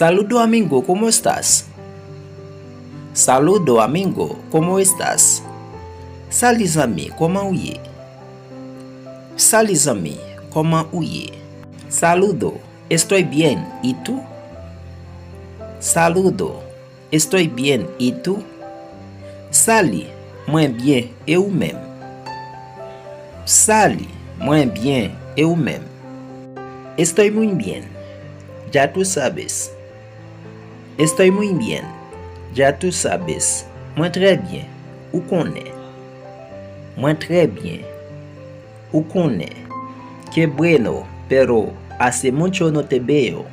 Saludo amigo, ¿cómo estás? Saludo amigo, ¿cómo estás? Salut ami, comment ouye? Salut ami, comment ouye? Saludo, estoy bien, ¿y tú? Saludo, estoy bien, ¿y tú? Sali, muy bien, et vous-même? Sali, muy bien, et vous-même? Estoy muy bien, ya tú sabes. Estoy muy bien, ya tú sabes. Moi très bien, où qu'on est? Moi très bien, où qu'on est? Qué bueno, pero hace mucho no te veo.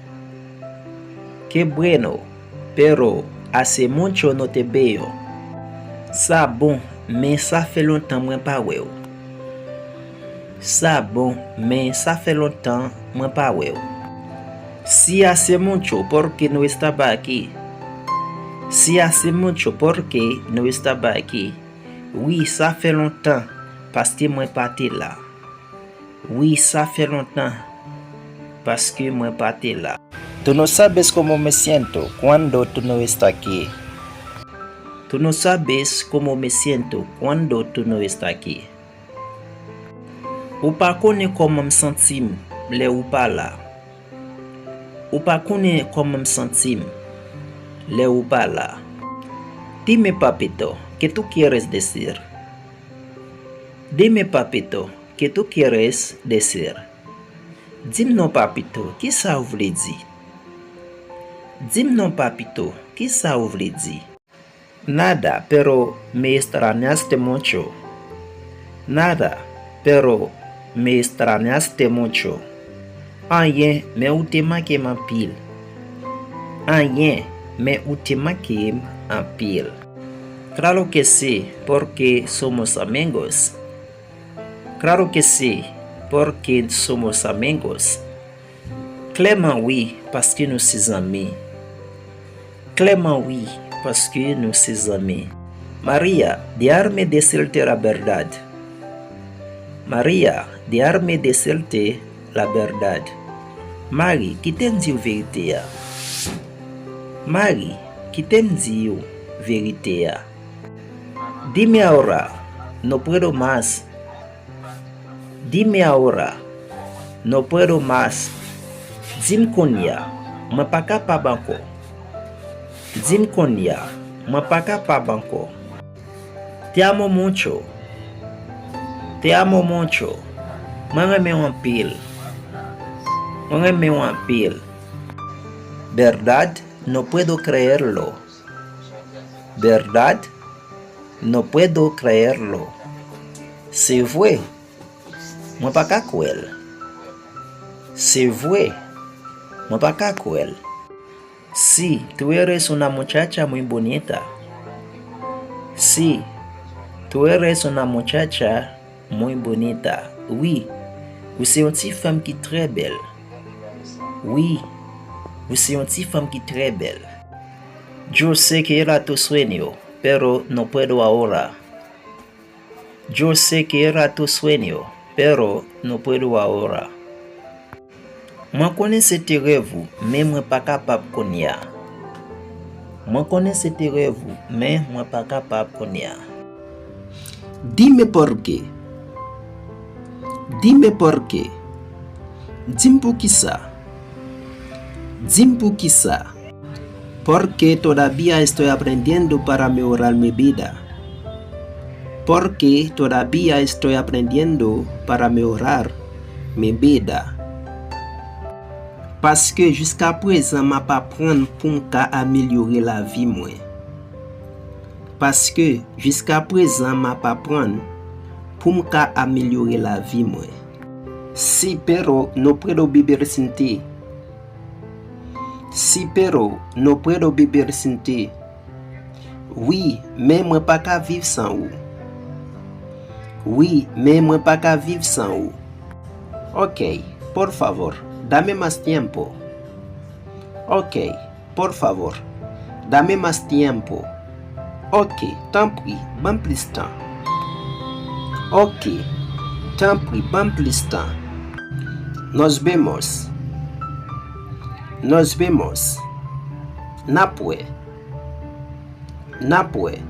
Qué bueno, pero hace mucho no te veo. Ça bon, mais ça fait longtemps moi pas ouais. Ça bon, mais ça fait longtemps moi pas ouais. Si hace mucho porque no estaba aquí. Si hace mucho porque no estaba aquí. Oui, ça fait longtemps parce que moi parti là. Oui, ça fait longtemps parce que moi parti là. Tú no sabes cómo me siento cuando tú no estás aquí. Tú no sabes cómo me siento cuando tú no estás aquí. Ou pas connaît comment me sentim le ou pas là. Ou pas connaît comment me sentim le ou pas là. Dime papito, ¿qué tú quieres decir? Dime papito, ¿qué tú quieres decir? Dis-moi papito, qui ça vous dit? Dis-moi papito, qui ça vous dit? Nada, pero me extrañaste mucho. Nada, pero me extrañaste mucho. Rien, mais où te manqué ma pile. Rien, mais où te manqué ma pile. Claro que sí, porque somos amigos. Claro que sí, porque somos amigos. Clairement oui, parce que nous sommes amis. Clairement oui, parce que nous sommes amis. María, déjame decirte la verdad. María, déjame decirte la verdad. Marie, qui t'aime dire vérité? Marie, qui t'aime dire vérité? Dime ahora, no puedo más. Dime ahora, no puedo más. Dime konya, me pa capable encore. Dime konya, me pa capable encore. Te amo mucho. Te amo mucho. Me un pil. Me un pil. ¿Verdad? No puedo creerlo. ¿Verdad? No puedo creerlo. C'est vrai. Moi pas qu'à croire. C'est vrai. Moi pas qu'à croire. Sí, tú eres una muchacha muy bonita. Sí, tú eres una muchacha muy bonita. Oui, vous êtes une femme qui est très belle. Oui, vous êtes une femme qui est très belle. Yo sé que era tu sueño, pero no puedo ahora. Yo sé que era tu sueño, pero no puedo ahora. Moi connais tes rêves, mais moi pas capable konya. Moi connais tes rêves, mais moi pas capable konya. Dime por qué. Dime por qué. Dime por qué ça. Dime por qué ça. Porque todavía estoy aprendiendo para mejorar mi vida. Porque todavía estoy aprendiendo para mejorar mi vida. Parce que jusqu'à présent, m'a pas apprendre pour améliorer la vie moi. Parce que jusqu'à présent, m'a pas apprendre pour améliorer la vie moi. Si pero no puedo vivir sin ti. Si pero no puedo vivir sin ti. Oui, mais moi pas qu'à vivre sans vous. Oui, mais moi pas qu'à vivre sans vous. Ok, por favor, dame más tiempo. Ok, por favor, dame más tiempo. Ok, tant pis, ban plus temps. Ok, tant pis, ban plus temps. Nos vemos. Nos vemos. Napwe. Napwe.